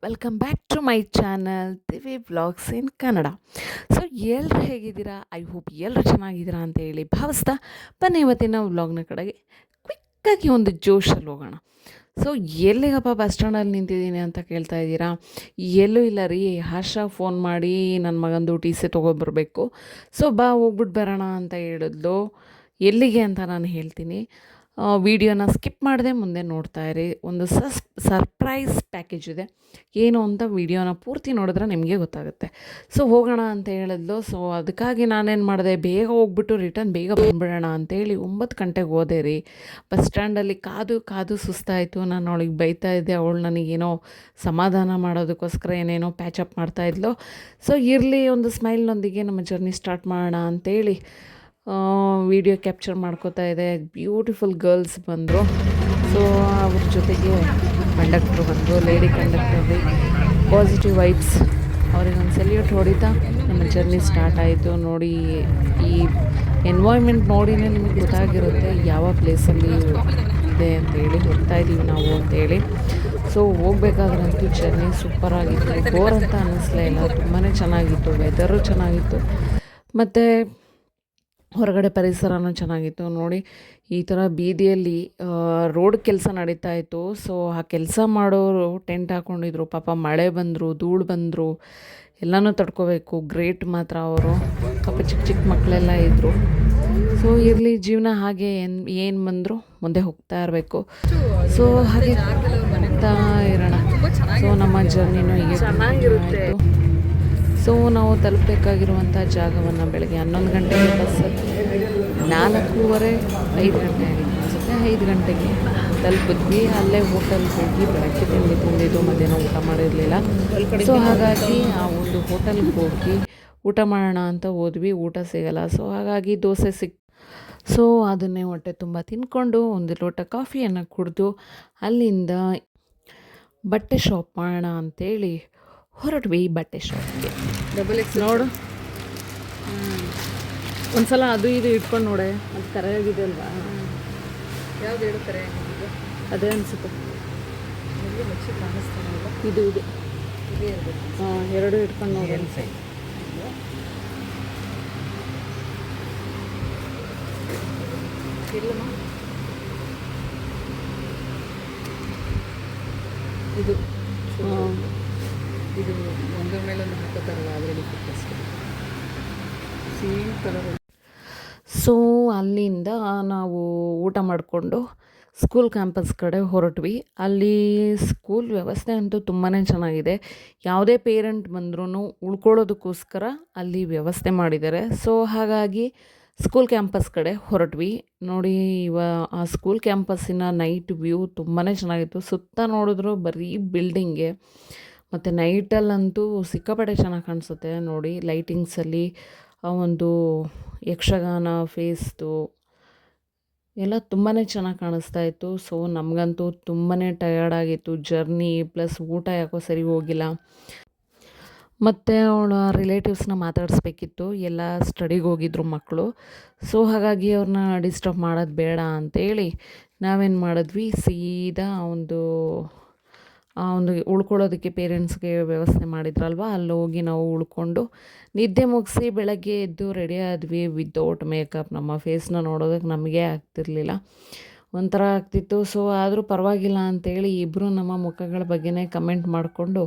Welcome back to my channel Divi vlogs in Kannada. So ಎಲ್ಲರೂ ಹೇಗಿದ್ದೀರಾ? I hope ಎಲ್ಲರೂ ಚೆನ್ನಾಗಿದ್ದೀರಾ ಅಂತ ಹೇಳಿ ಭಾವಿಸ್ತಾ ಬನ್ನಿ ಇವತ್ತಿನ ವ್ಲಾಗ್ನ ಕಡೆಗೆ ಕ್ವಿಕ್ಕಾಗಿ ಒಂದು ಜೋಶಲ್ಲಿ ಹೋಗೋಣ. ಸೊ ಎಲ್ಲಿಗಪ್ಪ ಬಸ್ ಸ್ಟ್ಯಾಂಡಲ್ಲಿ ನಿಂತಿದ್ದೀನಿ ಅಂತ ಕೇಳ್ತಾ ಇದ್ದೀರಾ? ಎಲ್ಲೂ ಇಲ್ಲ ರೀ, ಆಶಾ ಫೋನ್ ಮಾಡಿ ನನ್ನ ಮಗಂದು ಟಿ ಸಿ ತೊಗೊಬರ್ಬೇಕು, ಸೊ ಬಾ ಹೋಗ್ಬಿಟ್ಟು ಬರೋಣ ಅಂತ ಹೇಳಿದ್ಲು. ಎಲ್ಲಿಗೆ ಅಂತ ನಾನು ಹೇಳ್ತೀನಿ. ವಿಡಿಯೋನ ಸ್ಕಿಪ್ ಮಾಡದೆ ಮುಂದೆ ನೋಡ್ತಾ ಇರಿ. ಒಂದು ಸರ್ಪ್ರೈಸ್ ಪ್ಯಾಕೇಜ್ ಇದೆ, ಏನು ಅಂತ ವಿಡಿಯೋನ ಪೂರ್ತಿ ನೋಡಿದ್ರೆ ನಿಮಗೆ ಗೊತ್ತಾಗುತ್ತೆ. ಸೊ ಹೋಗೋಣ ಅಂತ ಹೇಳಿದ್ಲು. ಸೊ ಅದಕ್ಕಾಗಿ ನಾನೇನು ಮಾಡಿದೆ, ಬೇಗ ಹೋಗ್ಬಿಟ್ಟು ರಿಟರ್ನ್ ಬೇಗ ಬಂದುಬಿಡೋಣ ಅಂತೇಳಿ 9 ಗಂಟೆಗೆ ಹೋದೆ ರೀ. ಬಸ್ ಸ್ಟ್ಯಾಂಡಲ್ಲಿ ಕಾದು ಕಾದು ಸುಸ್ತಾಯಿತು. ನಾನು ಅವಳಿಗೆ ಬೈತಾ ಇದ್ದೆ, ಅವಳು ನನಗೇನೋ ಸಮಾಧಾನ ಮಾಡೋದಕ್ಕೋಸ್ಕರ ಏನೇನೋ ಪ್ಯಾಚಪ್ ಮಾಡ್ತಾಯಿದ್ಲು. ಸೊ ಇರಲಿ, ಒಂದು ಸ್ಮೈಲ್ನೊಂದಿಗೆ ನಮ್ಮ ಜರ್ನಿ ಸ್ಟಾರ್ಟ್ ಮಾಡೋಣ ಅಂತೇಳಿ ವಿಡಿಯೋ ಕ್ಯಾಪ್ಚರ್ ಮಾಡ್ಕೋತಾ ಇದೆ. ಬ್ಯೂಟಿಫುಲ್ ಗರ್ಲ್ಸ್ ಬಂದರು. ಸೊ ಅವ್ರ ಜೊತೆಗೆ ಕಂಡಕ್ಟ್ರು ಬಂದರು, ಲೇಡಿ ಕಂಡಕ್ಟರ್ಗೆ ಪಾಸಿಟಿವ್ ವೈಬ್ಸ್, ಅವ್ರಿಗೆ ಒಂದು ಸೆಲ್ಯೂಟ್ ಹೊಡಿತಾ ನಮ್ಮ ಜರ್ನಿ ಸ್ಟಾರ್ಟ್ ಆಯಿತು. ನೋಡಿ, ಈ ಎನ್ವಾಯ್ಮೆಂಟ್ ನೋಡಿನೇ ನಿಮಗೆ ಗೊತ್ತಾಗಿರುತ್ತೆ ಯಾವ ಪ್ಲೇಸಲ್ಲಿ ಇದೆ ಅಂತೇಳಿ, ಹೋಗ್ತಾ ಇದ್ದೀವಿ ನಾವು ಅಂತೇಳಿ. ಸೊ ಹೋಗ್ಬೇಕಾದ್ರಂತೂ ಜರ್ನಿ ಸೂಪರಾಗಿತ್ತು, ಬೋರ್ ಅಂತ ಅನ್ನಿಸ್ಲೇ ಇಲ್ಲ, ತುಂಬಾ ಚೆನ್ನಾಗಿತ್ತು. ವೆದರು ಚೆನ್ನಾಗಿತ್ತು ಮತ್ತು ಹೊರಗಡೆ ಪರಿಸರನೂ ಚೆನ್ನಾಗಿತ್ತು. ನೋಡಿ, ಈ ಥರ ಬೀದಿಯಲ್ಲಿ ರೋಡ್ ಕೆಲಸ ನಡೀತಾ ಇತ್ತು. ಸೊ ಆ ಕೆಲಸ ಮಾಡೋರು ಟೆಂಟ್ ಹಾಕ್ಕೊಂಡಿದ್ರು. ಪಾಪ ಮಳೆ ಬಂದರು, ಧೂಳು ಬಂದರು, ಎಲ್ಲನೂ ತಡ್ಕೋಬೇಕು. ಗ್ರೇಟ್ ಮಾತ್ರ ಅವರು. ಪಾಪ ಚಿಕ್ಕ ಚಿಕ್ಕ ಮಕ್ಕಳೆಲ್ಲ ಇದ್ದರು. ಸೊ ಇರಲಿ, ಜೀವನ ಹಾಗೆ ಏನು ಬಂದರೂ ಮುಂದೆ ಹೋಗ್ತಾ ಇರಬೇಕು. ಸೊ ಹಾಗೆ ಹೋಗ್ತಾ ಇರೋಣ. ಸೊ ನಮ್ಮ ಜರ್ನಿನೂ ಹೀಗೆ ಚೆನ್ನಾಗಿರುತ್ತೆ. ಸೊ ನಾವು ತಲುಪಬೇಕಾಗಿರುವಂಥ ಜಾಗವನ್ನು ಬೆಳಗ್ಗೆ 11 ಗಂಟೆಗೆ ಬಸ್ಸಲ್ಲಿ 4:15 5 ಗಂಟೆ ಅನಿಸುತ್ತೆ, 5 ಗಂಟೆಗೆ ತಲುಪಿದ್ವಿ. ಅಲ್ಲೇ ಹೋಟೆಲ್ಗೆ ಹೋಗಿ ಬೆಳಗ್ಗೆ ತಿಂದಿದ್ದು ಮಧ್ಯಾಹ್ನ ಊಟ ಮಾಡಿರಲಿಲ್ಲ. ಸೊ ಹಾಗಾಗಿ ಆ ಒಂದು ಹೋಟೆಲ್ಗೆ ಹೋಗಿ ಊಟ ಮಾಡೋಣ ಅಂತ ಹೋದ್ವಿ. ಊಟ ಸಿಗಲ್ಲ. ಸೊ ಹಾಗಾಗಿ ದೋಸೆ ಸೊ ಅದನ್ನೇ ಹೊಟ್ಟೆ ತುಂಬ ತಿಂದ್ಕೊಂಡು ಒಂದು ಲೋಟ ಕಾಫಿಯನ್ನು ಕುಡಿದು ಅಲ್ಲಿಂದ ಬಟ್ಟೆ ಶಾಪ್ ಮಾಡೋಣ ಅಂಥೇಳಿ ಹೊರಟ್ವಿ. ಬಟ್ಟೆ ಶಾಪ್ಗೆ ನೋಡು, ಒಂದ್ಸಲ ಅದು ಇದು ಇಟ್ಕೊಂಡು ನೋಡೆ, ಅದು ಕರೆಯಾಗಿದೆ ಅಲ್ವಾ? ಯಾವ್ದು ಹೇಳು ಕರೆಯಾಗಿದೆ? ಅದೇ ಅನಿಸುತ್ತೆ. ಇದು ಇದು ಹಾಂ, ಎರಡು ಇಟ್ಕೊಂಡು ನೋಡಿ. ಇದು ಹಾಂ, ಇದು ಒಂದ್ರ ಮೇಲೆ ಒಂದು ಹಾಕೋತಾರಲ್ಲ, ಅದರಲ್ಲಿ ಸೇಮ್ ಕಲರ್. ಸೊ ಅಲ್ಲಿಂದ ನಾವು ಊಟ ಮಾಡಿಕೊಂಡು ಸ್ಕೂಲ್ ಕ್ಯಾಂಪಸ್ ಕಡೆ ಹೊರಟ್ವಿ. ಅಲ್ಲಿ ಸ್ಕೂಲ್ ವ್ಯವಸ್ಥೆ ಅಂತೂ ತುಂಬಾ ಚೆನ್ನಾಗಿದೆ. ಯಾವುದೇ ಪೇರೆಂಟ್ ಬಂದ್ರೂ ಉಳ್ಕೊಳ್ಳೋದಕ್ಕೋಸ್ಕರ ಅಲ್ಲಿ ವ್ಯವಸ್ಥೆ ಮಾಡಿದ್ದಾರೆ. ಸೊ ಹಾಗಾಗಿ ಸ್ಕೂಲ್ ಕ್ಯಾಂಪಸ್ ಕಡೆ ಹೊರಟ್ವಿ. ನೋಡಿ, ಆ ಸ್ಕೂಲ್ ಕ್ಯಾಂಪಸ್ಸಿನ ನೈಟ್ ವ್ಯೂ ತುಂಬಾ ಚೆನ್ನಾಗಿತ್ತು. ಸುತ್ತ ನೋಡಿದ್ರು ಬರೀ ಬಿಲ್ಡಿಂಗೆ, ಮತ್ತು ನೈಟಲ್ಲಂತೂ ಸಿಕ್ಕಾಪಟ್ಟೆ ಚೆನ್ನಾಗಿ ಕಾಣಿಸುತ್ತೆ. ನೋಡಿ, ಲೈಟಿಂಗ್ಸಲ್ಲಿ ಆ ಒಂದು ಯಕ್ಷಗಾನ ಫೇಸ್ದು ಎಲ್ಲ ತುಂಬಾ ಚೆನ್ನಾಗಿ ಕಾಣಿಸ್ತಾ ಇತ್ತು. ಸೊ ನಮಗಂತೂ ತುಂಬಾ ಟಯರ್ಡಾಗಿತ್ತು ಜರ್ನಿ, ಪ್ಲಸ್ ಊಟ ಯಾಕೋ ಸರಿ ಹೋಗಿಲ್ಲ. ಮತ್ತು ಅವಳ ರಿಲೇಟಿವ್ಸ್ನ ಮಾತಾಡಿಸ್ಬೇಕಿತ್ತು. ಎಲ್ಲ ಸ್ಟಡಿಗೆ ಹೋಗಿದ್ರು ಮಕ್ಕಳು. ಸೊ ಹಾಗಾಗಿ ಅವ್ರನ್ನ ಡಿಸ್ಟರ್ಬ್ ಮಾಡೋದು ಬೇಡ ಅಂತೇಳಿ ನಾವೇನು ಮಾಡಿದ್ವಿ, ಸೀದಾ ಒಂದು ಉಳ್ಕೊಳ್ಳೋದಕ್ಕೆ ಪೇರೆಂಟ್ಸ್ಗೆ ವ್ಯವಸ್ಥೆ ಮಾಡಿದ್ರಲ್ವ, ಅಲ್ಲಿ ಹೋಗಿ ನಾವು ಉಳ್ಕೊಂಡು ನಿದ್ದೆ ಮುಗಿಸಿ ಬೆಳಗ್ಗೆ ಎದ್ದು ರೆಡಿ ಆದ್ವಿ ವಿತೌಟ್ ಮೇಕಪ್. ನಮ್ಮ ಫೇಸ್ನ ನೋಡೋದಕ್ಕೆ ನಮಗೆ ಆಗ್ತಿರ್ಲಿಲ್ಲ, ಒಂಥರ ಆಗ್ತಿತ್ತು. ಸೊ ಆದರೂ ಪರವಾಗಿಲ್ಲ ಅಂತೇಳಿ ಇಬ್ಬರು ನಮ್ಮ ಮುಖಗಳ ಬಗ್ಗೆನೇ ಕಮೆಂಟ್ ಮಾಡಿಕೊಂಡು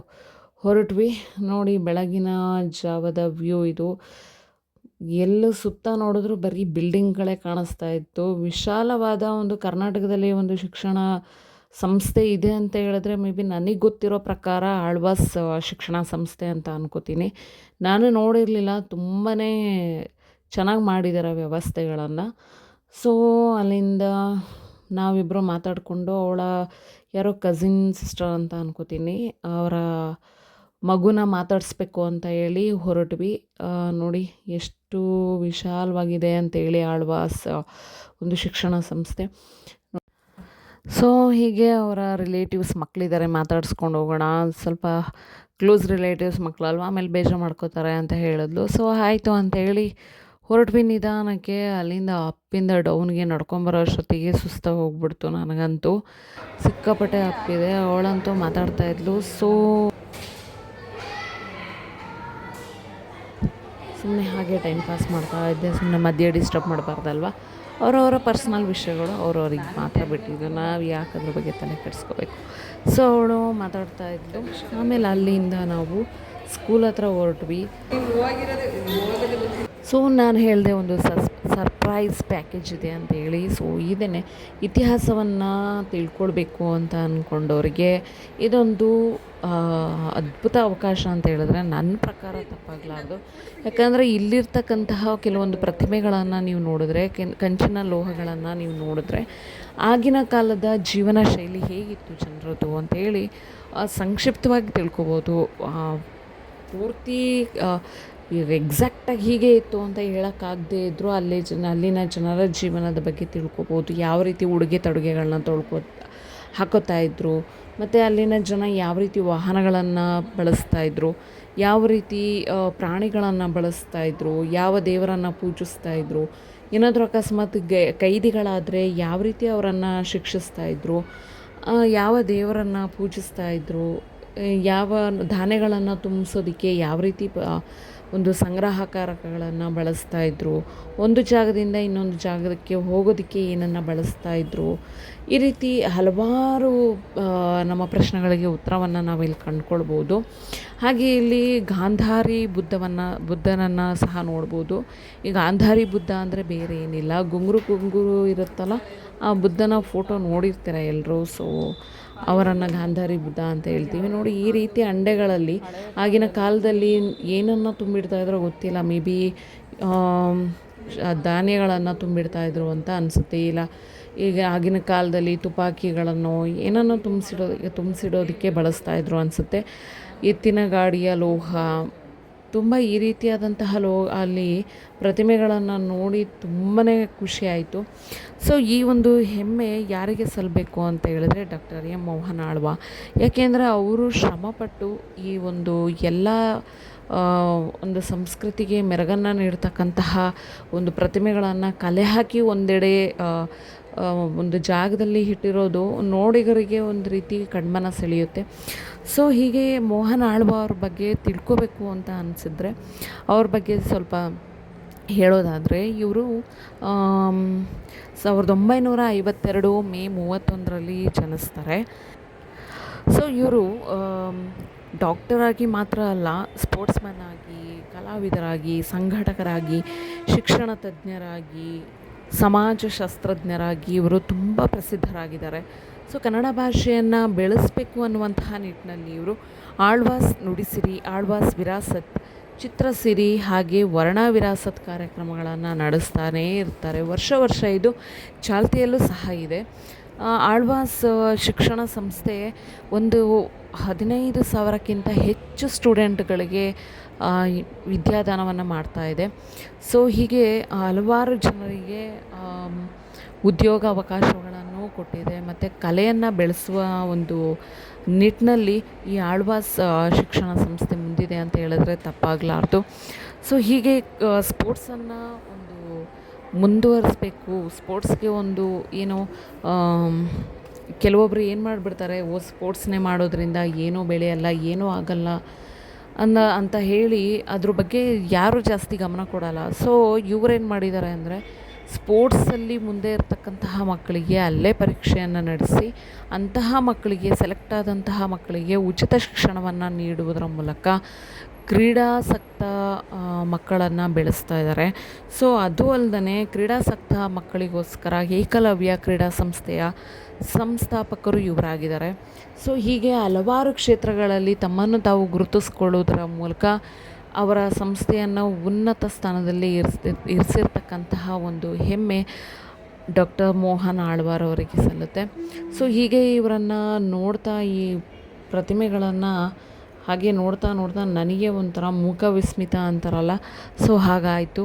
ಹೊರಟ್ವಿ. ನೋಡಿ, ಬೆಳಗಿನ ಜಾವದ ವ್ಯೂ ಇದು. ಎಲ್ಲೂ ಸುತ್ತ ನೋಡಿದ್ರು ಬರೀ ಬಿಲ್ಡಿಂಗ್ಗಳೇ ಕಾಣಿಸ್ತಾ ಇತ್ತು. ವಿಶಾಲವಾದ ಒಂದು ಕರ್ನಾಟಕದಲ್ಲಿ ಒಂದು ಶಿಕ್ಷಣ ಸಂಸ್ಥೆ ಇದೆ ಅಂತ ಹೇಳಿದ್ರೆ ಮೇ ಬಿ ನನಗೆ ಗೊತ್ತಿರೋ ಪ್ರಕಾರ ಆಳ್ವಾಸ್ ಶಿಕ್ಷಣ ಸಂಸ್ಥೆ ಅಂತ ಅನ್ಕೋತೀನಿ. ನಾನು ನೋಡಿರಲಿಲ್ಲ, ತುಂಬಾ ಚೆನ್ನಾಗಿ ಮಾಡಿದ್ದಾರೆ ವ್ಯವಸ್ಥೆಗಳನ್ನು. ಸೊ ಅಲ್ಲಿಂದ ನಾವಿಬ್ಬರು ಮಾತಾಡಿಕೊಂಡು, ಅವಳ ಯಾರೋ ಕಸಿನ್ ಸಿಸ್ಟರ್ ಅಂತ ಅನ್ಕೋತೀನಿ, ಅವರ ಮಗುನ ಮಾತಾಡಿಸ್ಬೇಕು ಅಂತ ಹೇಳಿ ಹೊರಟ್ವಿ. ನೋಡಿ ಎಷ್ಟು ವಿಶಾಲವಾಗಿದೆ ಅಂತೇಳಿ ಆಳ್ವಾಸ್ ಒಂದು ಶಿಕ್ಷಣ ಸಂಸ್ಥೆ. ಸೊ ಹೀಗೆ ಅವರ ರಿಲೇಟಿವ್ಸ್ ಮಕ್ಕಳಿದ್ದಾರೆ, ಮಾತಾಡಿಸ್ಕೊಂಡು ಹೋಗೋಣ, ಸ್ವಲ್ಪ ಕ್ಲೋಸ್ ರಿಲೇಟಿವ್ಸ್ ಮಕ್ಕಳಲ್ವ, ಆಮೇಲೆ ಬೇಜಾರು ಮಾಡ್ಕೋತಾರೆ ಅಂತ ಹೇಳಿದ್ಲು. ಸೊ ಆಯಿತು ಅಂತೇಳಿ ಹೊರಟ್ವಿ ನಿಧಾನಕ್ಕೆ. ಅಲ್ಲಿಂದ ಅಪ್ಪಿಂದ ಡೌನ್ಗೆ ನಡ್ಕೊಂಬರೋ ಅಷ್ಟೊತ್ತಿಗೆ ಸುಸ್ತಾಗಿ ಹೋಗ್ಬಿಡ್ತು ನನಗಂತೂ. ಸಿಕ್ಕಾಪಟ್ಟೆ ಅಪ್ಪಿದೆ. ಅವಳಂತೂ ಮಾತಾಡ್ತಾಯಿದ್ಲು. ಸೊ ಸುಮ್ಮನೆ ಹಾಗೆ ಟೈಮ್ ಪಾಸ್ ಮಾಡ್ತಾ ಇದ್ದೆ, ಸುಮ್ಮನೆ ಮಧ್ಯೆ ಡಿಸ್ಟರ್ಬ್ ಮಾಡಬಾರ್ದಲ್ವ. ಅವರವರ ಪರ್ಸ್ನಲ್ ವಿಷಯಗಳು ಅವ್ರವ್ರಿಗೆ ಮಾತ್ರ ಬಿಟ್ಟಿದ್ದು, ನಾವು ಯಾಕೆ ಅದ್ರ ಬಗ್ಗೆ ತಲೆ ಕೆಡಿಸ್ಕೋಬೇಕು. ಸೊ ಅವಳು ಮಾತಾಡ್ತಾ ಇದ್ಲು. ಆಮೇಲೆ ಅಲ್ಲಿಂದ ನಾವು ಸ್ಕೂಲ್ ಹತ್ರ ಹೊರಟ್ವಿ. ಸೊ ನಾನು ಹೇಳಿದೆ ಒಂದು ಸರ್ಪ್ರೈಸ್ ಪ್ಯಾಕೇಜ್ ಇದೆ ಅಂತೇಳಿ. ಸೊ ಇದೇ ಇತಿಹಾಸವನ್ನು ತಿಳ್ಕೊಳ್ಬೇಕು ಅಂತ ಅಂದ್ಕೊಂಡವ್ರಿಗೆ ಇದೊಂದು ಅದ್ಭುತ ಅವಕಾಶ ಅಂತ ಹೇಳಿದ್ರೆ ನನ್ನ ಪ್ರಕಾರ ತಪ್ಪಾಗಲಾರ್ದು. ಯಾಕಂದರೆ ಇಲ್ಲಿರ್ತಕ್ಕಂತಹ ಕೆಲವೊಂದು ಪ್ರತಿಮೆಗಳನ್ನು ನೀವು ನೋಡಿದ್ರೆ, ಕಂಚಿನ ಲೋಹಗಳನ್ನು ನೀವು ನೋಡಿದ್ರೆ, ಆಗಿನ ಕಾಲದ ಜೀವನ ಶೈಲಿ ಹೇಗಿತ್ತು ಜನರದ್ದು ಅಂತೇಳಿ ಸಂಕ್ಷಿಪ್ತವಾಗಿ ತಿಳ್ಕೊಬೋದು. ಪೂರ್ತಿ ಈಗ ಎಕ್ಸಾಕ್ಟಾಗಿ ಹೀಗೆ ಇತ್ತು ಅಂತ ಹೇಳೋಕ್ಕಾಗದೇ ಇದ್ದರೂ ಅಲ್ಲಿನ ಜನರ ಜೀವನದ ಬಗ್ಗೆ ತಿಳ್ಕೊಬೋದು. ಯಾವ ರೀತಿ ಉಡುಗೆ ತೊಡುಗೆಗಳನ್ನ ಹಾಕೋತಾ ಇದ್ದರು, ಮತ್ತು ಅಲ್ಲಿನ ಜನ ಯಾವ ರೀತಿ ವಾಹನಗಳನ್ನು ಬಳಸ್ತಾಯಿದ್ರು, ಯಾವ ರೀತಿ ಪ್ರಾಣಿಗಳನ್ನು ಬಳಸ್ತಾಯಿದ್ರು, ಯಾವ ದೇವರನ್ನು ಪೂಜಿಸ್ತಾಯಿದ್ರು, ಏನಾದರೂ ಅಕಸ್ಮಾತ್ ಕೈದಿಗಳಾದರೆ ಯಾವ ರೀತಿ ಅವರನ್ನು ಶಿಕ್ಷಿಸ್ತಾಯಿದ್ರು, ಯಾವ ದೇವರನ್ನು ಪೂಜಿಸ್ತಾಯಿದ್ರು, ಯಾವ ಧಾನ್ಯಗಳನ್ನು ತುಂಬಿಸೋದಕ್ಕೆ ಯಾವ ರೀತಿ ಒಂದು ಸಂಗ್ರಹಕಾರಕಗಳನ್ನು ಬಳಸ್ತಾಯಿದ್ರು, ಒಂದು ಜಾಗದಿಂದ ಇನ್ನೊಂದು ಜಾಗಕ್ಕೆ ಹೋಗೋದಕ್ಕೆ ಏನನ್ನು ಬಳಸ್ತಾಯಿದ್ರು. ಈ ರೀತಿ ಹಲವಾರು ನಮ್ಮ ಪ್ರಶ್ನೆಗಳಿಗೆ ಉತ್ತರವನ್ನು ನಾವಿಲ್ಲಿ ಕಂಡುಕೊಳ್ಬೋದು. ಹಾಗೆ ಇಲ್ಲಿ ಗಾಂಧಾರಿ ಬುದ್ಧನನ್ನು ಸಹ ನೋಡ್ಬೋದು. ಈ ಗಾಂಧಾರಿ ಬುದ್ಧ ಅಂದರೆ ಬೇರೆ ಏನಿಲ್ಲ, ಗುಂಗುರು ಇರುತ್ತಲ್ಲ, ಆ ಬುದ್ಧನ ಫೋಟೋ ನೋಡಿರ್ತೀರ ಎಲ್ಲರೂ. ಸೊ ಅವರನ್ನು ಗಾಂಧಾರಿ ಬುದ್ಧ ಅಂತ ಹೇಳ್ತೀವಿ. ನೋಡಿ, ಈ ರೀತಿ ಅಂಡೆಗಳಲ್ಲಿ ಆಗಿನ ಕಾಲದಲ್ಲಿ ಏನನ್ನು ತುಂಬಿಡ್ತಾಯಿದ್ರೋ ಗೊತ್ತಿಲ್ಲ. ಮೇ ಬಿ ಧಾನ್ಯಗಳನ್ನು ತುಂಬಿಡ್ತಾಯಿದ್ರು ಅಂತ ಅನಿಸುತ್ತೆ. ಇಲ್ಲ ಈಗ ಆಗಿನ ಕಾಲದಲ್ಲಿ ತುಪಾಕಿಗಳನ್ನು ಏನನ್ನು ತುಂಬಿಸಿಡೋದಕ್ಕೆ ಬಳಸ್ತಾಯಿದ್ರು ಅನಿಸುತ್ತೆ. ಎತ್ತಿನ ಗಾಡಿಯ ಲೋಹ, ತುಂಬ ಈ ರೀತಿಯಾದಂತಹ ಅಲ್ಲಿ ಪ್ರತಿಮೆಗಳನ್ನು ನೋಡಿ ತುಂಬಾ ಖುಷಿಯಾಯಿತು. ಸೊ ಈ ಒಂದು ಹೆಮ್ಮೆ ಯಾರಿಗೆ ಸಲ್ಲಬೇಕು ಅಂತ ಹೇಳಿದ್ರೆ ಡಾಕ್ಟರ್ ಎಂ ಮೋಹನ್ ಆಳ್ವ. ಯಾಕೆಂದರೆ ಅವರು ಶ್ರಮಪಟ್ಟು ಈ ಒಂದು ಎಲ್ಲ ಒಂದು ಸಂಸ್ಕೃತಿಗೆ ಮೆರುಗನ್ನು ನೀಡ್ತಕ್ಕಂತಹ ಒಂದು ಪ್ರತಿಮೆಗಳನ್ನು ಕಲೆ ಹಾಕಿ ಒಂದೆಡೆ ಒಂದು ಜಾಗದಲ್ಲಿ ಇಟ್ಟಿರೋದು ನೋಡಿಗರಿಗೆ ಒಂದು ರೀತಿ ಕಣ್ಮನ ಸೆಳೆಯುತ್ತೆ. ಸೊ ಹೀಗೆ ಮೋಹನ್ ಆಳ್ವ ಅವ್ರ ಬಗ್ಗೆ ತಿಳ್ಕೊಬೇಕು ಅಂತ ಅನಿಸಿದ್ರೆ ಅವ್ರ ಬಗ್ಗೆ ಸ್ವಲ್ಪ ಹೇಳೋದಾದರೆ, ಇವರು 1952 ಮೇ 31 ಜನಿಸ್ತಾರೆ. ಸೊ ಇವರು ಡಾಕ್ಟರಾಗಿ ಮಾತ್ರ ಅಲ್ಲ, ಸ್ಪೋರ್ಟ್ಸ್ಮನ್ ಆಗಿ, ಕಲಾವಿದರಾಗಿ, ಸಂಘಟಕರಾಗಿ, ಶಿಕ್ಷಣ ತಜ್ಞರಾಗಿ, ಸಮಾಜಶಾಸ್ತ್ರಜ್ಞರಾಗಿ ಇವರು ತುಂಬ ಪ್ರಸಿದ್ಧರಾಗಿದ್ದಾರೆ. ಸೊ ಕನ್ನಡ ಭಾಷೆಯನ್ನು ಬೆಳೆಸಬೇಕು ಅನ್ನುವಂತಹ ನಿಟ್ಟಿನಲ್ಲಿ ಇವರು ಆಳ್ವಾಸ್ ನುಡಿಸಿರಿ, ಆಳ್ವಾಸ್ ವಿರಾಸತ್, ಚಿತ್ರಸಿರಿ ಹಾಗೆ ವರ್ಣ ವಿರಾಸತ್ ಕಾರ್ಯಕ್ರಮಗಳನ್ನು ನಡೆಸ್ತಾನೇ ಇರ್ತಾರೆ. ವರ್ಷ ಇದು ಚಾಲ್ತಿಯಲ್ಲೂ ಸಹ ಇದೆ. ಆಳ್ವಾಸ್ ಶಿಕ್ಷಣ ಸಂಸ್ಥೆ ಒಂದು 15,000ಕ್ಕಿಂತ ಹೆಚ್ಚು ಸ್ಟೂಡೆಂಟ್ಗಳಿಗೆ ವಿದ್ಯಾದಾನವನ್ನು ಮಾಡ್ತಾಯಿದೆ. ಸೊ ಹೀಗೆ ಹಲವಾರು ಜನರಿಗೆ ಉದ್ಯೋಗ ಅವಕಾಶಗಳನ್ನು ಕೊಟ್ಟಿದೆ. ಮತ್ತು ಕಲೆಯನ್ನು ಬೆಳೆಸುವ ಒಂದು ನಿಟ್ಟಿನಲ್ಲಿ ಈ ಆಳ್ವಾಸ್ ಶಿಕ್ಷಣ ಸಂಸ್ಥೆ ಮುಂದಿದೆ ಅಂತ ಹೇಳಿದ್ರೆ ತಪ್ಪಾಗಲಾರ್ದು. ಸೊ ಹೀಗೆ ಸ್ಪೋರ್ಟ್ಸನ್ನು ಒಂದು ಮುಂದುವರಿಸಬೇಕು. ಸ್ಪೋರ್ಟ್ಸ್ಗೆ ಒಂದು ಏನೋ ಕೆಲವೊಬ್ಬರು ಏನು ಮಾಡಿಬಿಡ್ತಾರೆ, ಸ್ಪೋರ್ಟ್ಸ್ನೇ ಮಾಡೋದ್ರಿಂದ ಏನೂ ಬೆಳೆಯಲ್ಲ, ಏನೂ ಆಗಲ್ಲ ಅಂತ ಹೇಳಿ ಅದ್ರ ಬಗ್ಗೆ ಯಾರೂ ಜಾಸ್ತಿ ಗಮನ ಕೊಡಲ್ಲ. ಸೊ ಇವರೇನು ಮಾಡಿದ್ದಾರೆ ಅಂದರೆ, ಸ್ಪೋರ್ಟ್ಸಲ್ಲಿ ಮುಂದೆ ಇರತಕ್ಕಂತಹ ಮಕ್ಕಳಿಗೆ ಅಲ್ಲೇ ಪರೀಕ್ಷೆಯನ್ನು ನಡೆಸಿ ಅಂತಹ ಮಕ್ಕಳಿಗೆ, ಸೆಲೆಕ್ಟ್ ಆದಂತಹ ಮಕ್ಕಳಿಗೆ ಉಚಿತ ಶಿಕ್ಷಣವನ್ನು ನೀಡುವುದರ ಮೂಲಕ ಕ್ರೀಡಾಸಕ್ತ ಮಕ್ಕಳನ್ನು ಬೆಳೆಸ್ತಾ ಇದ್ದಾರೆ. ಸೊ ಅದು ಅಲ್ಲದೆ ಕ್ರೀಡಾಸಕ್ತ ಮಕ್ಕಳಿಗೋಸ್ಕರ ಏಕಲವ್ಯ ಕ್ರೀಡಾ ಸಂಸ್ಥೆಯ ಸಂಸ್ಥಾಪಕರು ಇವರಾಗಿದ್ದಾರೆ. ಸೊ ಹೀಗೆ ಹಲವಾರು ಕ್ಷೇತ್ರಗಳಲ್ಲಿ ತಮ್ಮನ್ನು ತಾವು ಗುರುತಿಸ್ಕೊಳ್ಳೋದರ ಮೂಲಕ ಅವರ ಸಂಸ್ಥೆಯನ್ನು ಉನ್ನತ ಸ್ಥಾನದಲ್ಲಿ ಇರಿಸಿರ್ತಕ್ಕಂತಹ ಒಂದು ಹೆಮ್ಮೆ ಡಾಕ್ಟರ್ ಮೋಹನ್ ಆಳ್ವಾರ್ ಅವರಿಗೆ ಸಲ್ಲುತ್ತೆ. ಸೊ ಹೀಗೆ ಇವರನ್ನು ನೋಡ್ತಾ, ಈ ಪ್ರತಿಮೆಗಳನ್ನು ಹಾಗೆ ನೋಡ್ತಾ ನನಗೆ ಒಂಥರ ಮೂಕ ವಿಸ್ಮಿತ ಅಂತಾರಲ್ಲ, ಸೊ ಹಾಗಾಯಿತು.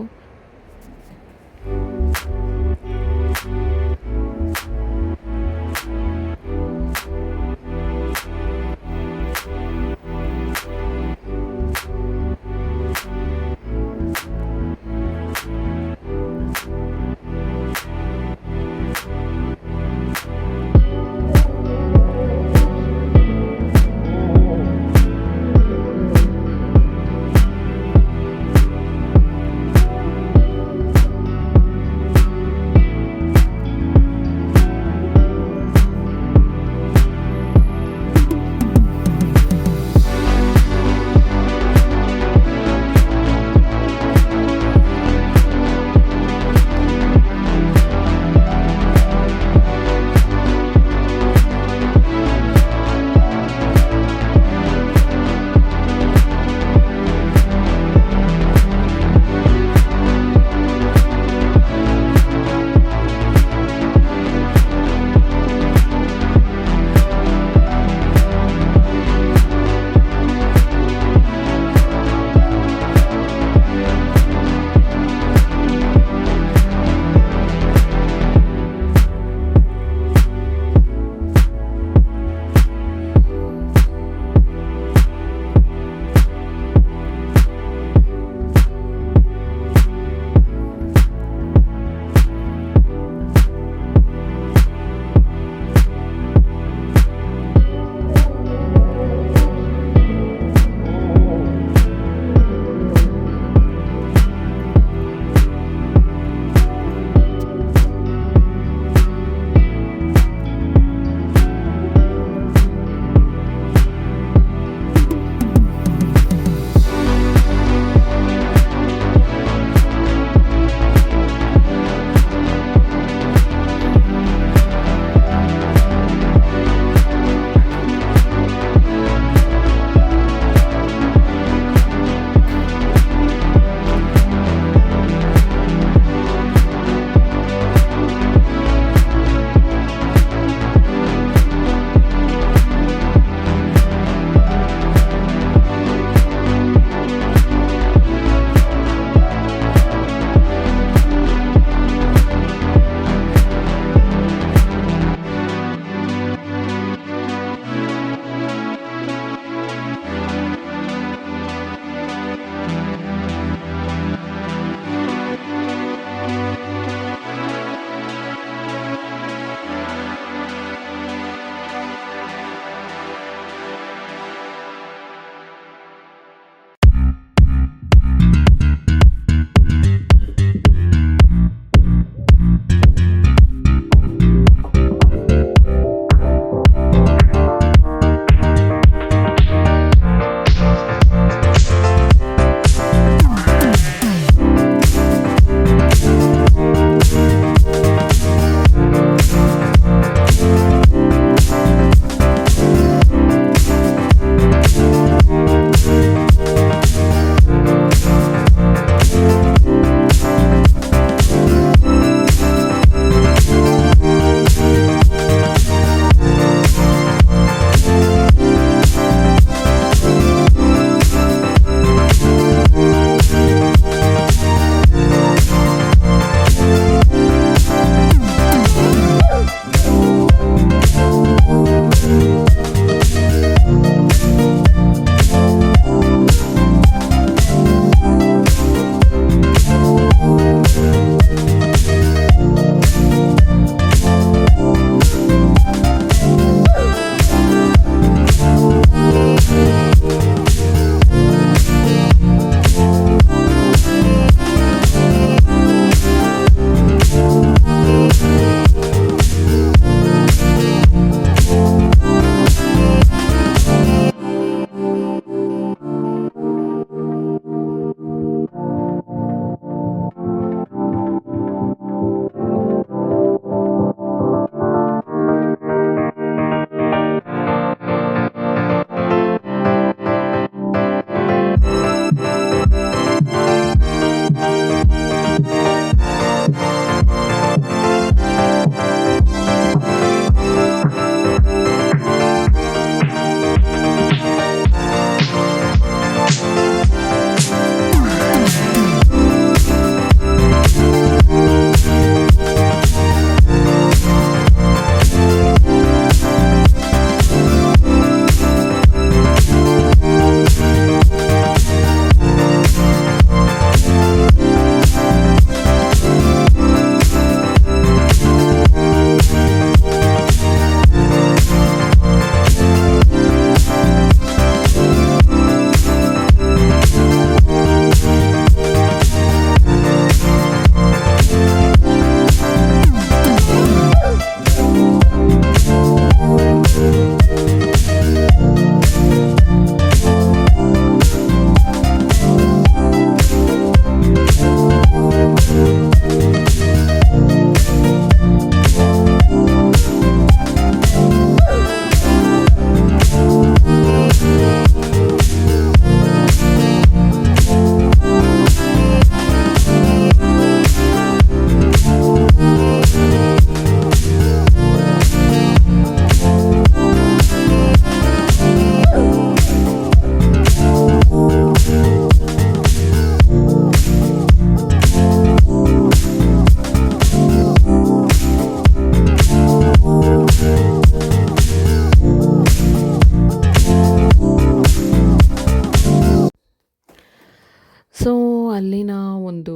ಅಲ್ಲಿನ ಒಂದು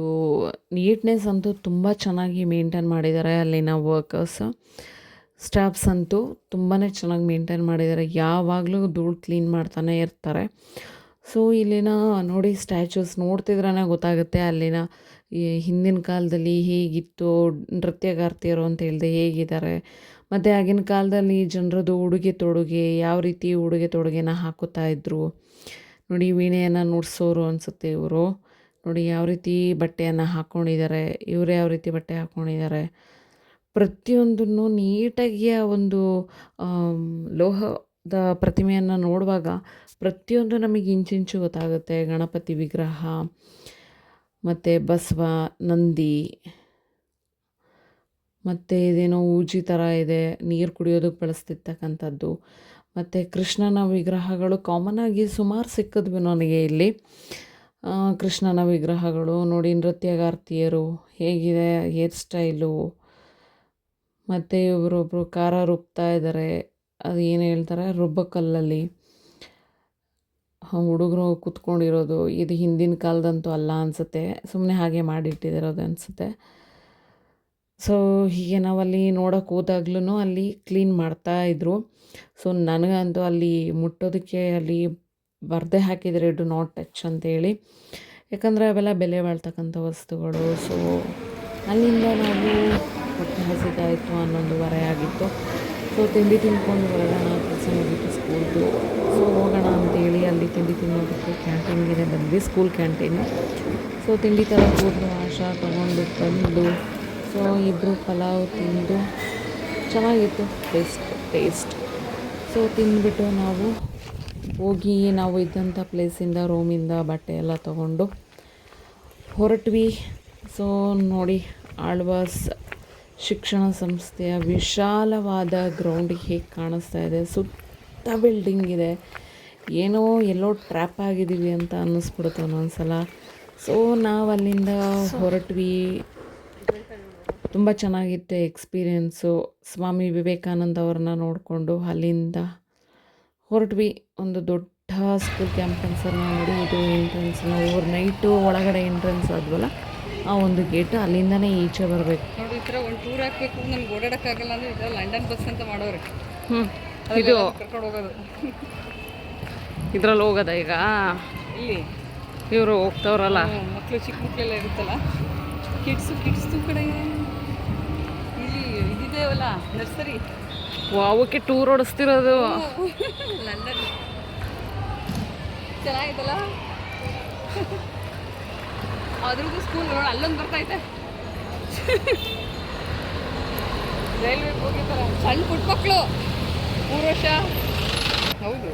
ನೀಟ್ನೆಸ್ ಅಂತೂ ತುಂಬ ಚೆನ್ನಾಗಿ ಮೇಂಟೈನ್ ಮಾಡಿದ್ದಾರೆ. ಅಲ್ಲಿನ ವರ್ಕರ್ಸ್ ಸ್ಟಾಫ್ಸ್ ಅಂತೂ ತುಂಬಾ ಚೆನ್ನಾಗಿ ಮೇಂಟೈನ್ ಮಾಡಿದ್ದಾರೆ. ಯಾವಾಗಲೂ ಧೂಳು ಕ್ಲೀನ್ ಮಾಡ್ತಾನೆ ಇರ್ತಾರೆ. ಸೊ ಇಲ್ಲಿನ ನೋಡಿ ಸ್ಟ್ಯಾಚೂಸ್ ನೋಡ್ತಿದ್ರೇ ಗೊತ್ತಾಗುತ್ತೆ ಅಲ್ಲಿನ ಈ ಹಿಂದಿನ ಕಾಲದಲ್ಲಿ ಹೇಗಿತ್ತು, ನೃತ್ಯಗಾರ್ತಿಯರು ಅಂತ ಹೇಳಿದೆ ಹೇಗಿದ್ದಾರೆ, ಮತ್ತು ಆಗಿನ ಕಾಲದಲ್ಲಿ ಜನರದ್ದು ಉಡುಗೆ ತೊಡುಗೆ ಯಾವ ರೀತಿ ಉಡುಗೆ ತೊಡುಗೆನ ಹಾಕುತ್ತಾ ಇದ್ದರು ನೋಡಿ. ವೀಣೆಯನ್ನು ನುಡ್ಸೋರು ಅನಿಸುತ್ತೆ ಇವರು. ನೋಡಿ ಯಾವ ರೀತಿ ಬಟ್ಟೆಯನ್ನು ಹಾಕ್ಕೊಂಡಿದ್ದಾರೆ, ಇವರು ಯಾವ ರೀತಿ ಬಟ್ಟೆ ಹಾಕ್ಕೊಂಡಿದ್ದಾರೆ. ಪ್ರತಿಯೊಂದನ್ನು ನೀಟಾಗಿ ಆ ಒಂದು ಲೋಹದ ಪ್ರತಿಮೆಯನ್ನು ನೋಡುವಾಗ ಪ್ರತಿಯೊಂದು ನಮಗೆ ಇಂಚಿಂಚು ಗೊತ್ತಾಗುತ್ತೆ. ಗಣಪತಿ ವಿಗ್ರಹ, ಮತ್ತು ಬಸವ, ನಂದಿ, ಮತ್ತು ಇದೇನೋ ಊಜಿ ಥರ ಇದೆ, ನೀರು ಕುಡಿಯೋದಕ್ಕೆ ಬಳಸ್ತಿರ್ತಕ್ಕಂಥದ್ದು. ಮತ್ತು ಕೃಷ್ಣನ ವಿಗ್ರಹಗಳು ಕಾಮನ್ ಆಗಿ ಸುಮಾರು ಸಿಕ್ಕಿದ್ವಿ ನನಗೆ ಇಲ್ಲಿ. ಕೃಷ್ಣನ ವಿಗ್ರಹಗಳು ನೋಡಿ, ನೃತ್ಯಗಾರ್ತಿಯರು ಹೇಗಿದೆ ಹೇರ್ ಸ್ಟೈಲು, ಮತ್ತು ಇವರೊಬ್ಬರು ಖಾರ ರುಬ್ತಾ ಇದ್ದಾರೆ. ಅದು ಏನು ಹೇಳ್ತಾರೆ, ರುಬ್ಬಕಲ್ಲಲ್ಲಿ ಹುಡುಗರು ಕೂತ್ಕೊಂಡಿರೋದು. ಇದು ಹಿಂದಿನ ಕಾಲದಂತೂ ಅಲ್ಲ ಅನಿಸುತ್ತೆ, ಸುಮ್ಮನೆ ಹಾಗೆ ಮಾಡಿಟ್ಟಿರೋದು ಅನಿಸುತ್ತೆ. ಸೊ ಹೀಗೆ ನಾವಲ್ಲಿ ನೋಡೋಕೆ ಹೋದಾಗ್ಲೂ ಅಲ್ಲಿ ಕ್ಲೀನ್ ಮಾಡ್ತಾಯಿದ್ರು. ಸೊ ನನಗಂತೂ ಅಲ್ಲಿ ಮುಟ್ಟೋದಕ್ಕೆ ಅಲ್ಲಿ ಬರದೇ ಹಾಕಿದರೆ ಡು ನಾಟ್ ಟಚ್ ಅಂತೇಳಿ, ಯಾಕಂದರೆ ಅವೆಲ್ಲ ಬೆಲೆ ಬಾಳ್ತಕ್ಕಂಥ ವಸ್ತುಗಳು. ಸೊ ಅಲ್ಲಿಂದ ನಾವು ಹೊಟ್ಟೆ ಹಸಿತಾಯಿತು, 11:30 ಆಗಿತ್ತು. ಸೊ ತಿಂಡಿ ತಿಂದ್ಕೊಂಡು ಹೊರಡೋಣ, ಕೆಲಸ ಮುಗೀತು ಸ್ಕೂಲ್ದು. ಸೊ ಹೋಗೋಣ ಅಂತೇಳಿ ಅಲ್ಲಿ ತಿಂಡಿ ತಿನ್ನೋದಕ್ಕೆ ಕ್ಯಾಂಟೀನ್ಗೆ ಬಂದ್ವಿ, ಸ್ಕೂಲ್ ಕ್ಯಾಂಟೀನು. ಸೊ ತಿಂಡಿ ತರಕ್ಕೆ ಹೋದ್ರು, ಆಶಾ ತೊಗೊಂಡು ಬಂದು. ಸೊ ಇಬ್ಬರು ಪಲಾವ್ ತಿಂದು ಚೆನ್ನಾಗಿತ್ತು ಟೇಸ್ಟ್. ಸೊ ತಿಂದುಬಿಟ್ಟು ನಾವು ಹೋಗಿ ನಾವು ಇದ್ದಂಥ ಪ್ಲೇಸಿಂದ ರೂಮಿಂದ ಬಟ್ಟೆ ಎಲ್ಲ ತೊಗೊಂಡು ಹೊರಟ್ವಿ. ಸೊ ನೋಡಿ, ಆಳ್ವಾಸ್ ಶಿಕ್ಷಣ ಸಂಸ್ಥೆಯ ವಿಶಾಲವಾದ ಗ್ರೌಂಡ್ ಹೇಗೆ ಕಾಣಿಸ್ತಾ ಇದೆ. ಸುತ್ತ ಬಿಲ್ಡಿಂಗ್ ಇದೆ. ಏನೋ ಎಲ್ಲೋ ಟ್ರ್ಯಾಪ್ ಆಗಿದ್ದೀವಿ ಅಂತ ಅನ್ನಿಸ್ಬಿಡುತ್ತೆ ಒಂದೊಂದ್ಸಲ. ಸೊ ನಾವು ಅಲ್ಲಿಂದ ಹೊರಟ್ವಿ. ತುಂಬ ಚೆನ್ನಾಗಿತ್ತು ಎಕ್ಸ್ಪೀರಿಯೆನ್ಸು. ಸ್ವಾಮಿ ವಿವೇಕಾನಂದ ಅವ್ರನ್ನ ನೋಡಿಕೊಂಡು ಅಲ್ಲಿಂದ ಹೊರಟ್ವಿ. ಒಂದು ದೊಡ್ಡ ಸ್ಕೂಲ್ ಕ್ಯಾಂಪಸನ್ನು ನೋಡಿ, ಇದು ಎಂಟ್ರೆನ್ಸ್. ನಾವು ಓವರ್ ನೈಟು ಒಳಗಡೆ ಎಂಟ್ರೆನ್ಸ್ ಆದ್ವಲ್ಲ, ಆ ಒಂದು ಗೇಟು, ಅಲ್ಲಿಂದನೇ ಈಚೆ ಬರಬೇಕು. ನೋಡಿ, ಈ ಥರ ಒಂದು ಟೂರ್ ಹಾಕಬೇಕು, ನಮ್ಗೆ ಓಡಾಡೋಕ್ಕಾಗಲ್ಲ ಅಂದರೆ ಈ ಥರ ಲಂಡನ್ ಬಸ್ ಅಂತ ಮಾಡೋರು. ಇದು ಕರ್ಕೊಂಡು ಹೋಗೋದು, ಇದ್ರಲ್ಲಿ ಹೋಗೋದ ಈಗ. ಇಲ್ಲಿ ಇವರು ಹೋಗ್ತವ್ರಲ್ಲ, ಮಕ್ಕಳು ಚಿಕ್ಕ ಮಕ್ಕಳೆಲ್ಲ ಇರುತ್ತಲ್ಲ, ಕಿಡ್ಸು ಕಡೆ ಇಲ್ಲಿ ಇದಿದೆಯವಲ್ಲ ನರ್ಸರಿ, ಅವಕ್ಕೆ ಟೂರ್ ಓಡಿಸ್ತಿರೋದು. ಲಂಡನ್ ಚೆನ್ನಾಗಿತ್ತಲ್ಲ ಅದ್ರದ್ದು ಸ್ಕೂಲ್. ನೋಡಿ ಅಲ್ಲೊಂದು ಬರ್ತೈತೆ, ರೈಲ್ವೆ ಹೋಗಿರ್ತಾರ ಸಣ್ಣ ಪುಟ್ಟ ಮಕ್ಕಳು, 3 ವರ್ಷ. ಹೌದು,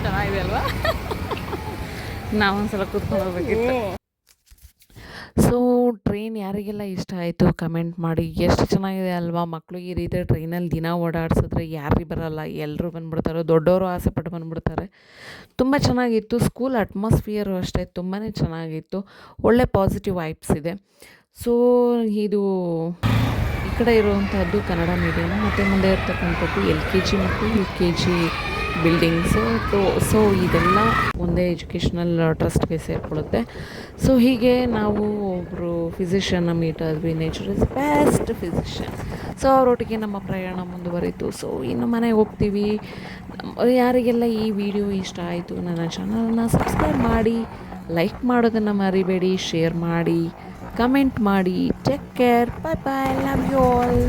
ಚೆನ್ನಾಗಿದೆ ಅಲ್ವಾ? ನಾವೊಂದ್ಸಲ ಕೂತ್ಕೊಂಡು ಹೋಗ್ಬೇಕಿತ್ತು. ಸೊ ಟ್ರೈನ್ ಯಾರಿಗೆಲ್ಲ ಇಷ್ಟ ಆಯಿತು ಕಮೆಂಟ್ ಮಾಡಿ. ಎಷ್ಟು ಚೆನ್ನಾಗಿದೆ ಅಲ್ವಾ? ಮಕ್ಕಳು ಈ ರೀತಿ ಟ್ರೈನಲ್ಲಿ ದಿನ ಓಡಾಡ್ಸಿದ್ರೆ ಯಾರಿಗೆ ಬರೋಲ್ಲ, ಎಲ್ಲರೂ ಬಂದುಬಿಡ್ತಾರೆ, ದೊಡ್ಡವರು ಆಸೆಪಟ್ಟು ಬಂದುಬಿಡ್ತಾರೆ. ತುಂಬ ಚೆನ್ನಾಗಿತ್ತು. ಸ್ಕೂಲ್ ಅಟ್ಮಾಸ್ಫಿಯರು ಅಷ್ಟೇ ತುಂಬಾ ಚೆನ್ನಾಗಿತ್ತು. ಒಳ್ಳೆ ಪಾಸಿಟಿವ್ ವೈಬ್ಸ್ ಇದೆ. ಸೊ ಇದು ಈ ಕಡೆ ಇರುವಂಥದ್ದು ಕನ್ನಡ ಮೀಡಿಯಮ್, ಮತ್ತು ಮುಂದೆ ಇರ್ತಕ್ಕಂಥದ್ದು LKG ಮತ್ತು UKG ಬಿಲ್ಡಿಂಗ್ಸು. ಸೊ ಇದೆಲ್ಲ ಒಂದೇ ಎಜುಕೇಷ್ನಲ್ ಟ್ರಸ್ಟ್ಗೆ ಸೇರಿಕೊಳ್ಳುತ್ತೆ. ಸೊ ಹೀಗೆ ನಾವು ಒಬ್ಬರು ಫಿಸಿಷಿಯನ್ನ ಮೀಟ್ ಆದ್ವಿ, nature is best physician. So ಅವರೊಟ್ಟಿಗೆ ನಮ್ಮ ಪ್ರಯಾಣ ಮುಂದುವರಿತು. ಸೊ ಇನ್ನು ಮನೆಗೆ ಹೋಗ್ತೀವಿ. ಯಾರಿಗೆಲ್ಲ ಈ ವಿಡಿಯೋ ಇಷ್ಟ ಆಯಿತು, ನನ್ನ ಚಾನಲನ್ನು ಸಬ್ಸ್ಕ್ರೈಬ್ ಮಾಡಿ, ಲೈಕ್ ಮಾಡೋದನ್ನು ಮರಿಬೇಡಿ, ಶೇರ್ ಮಾಡಿ, ಕಮೆಂಟ್ ಮಾಡಿ. Take care, bye bye, love you all.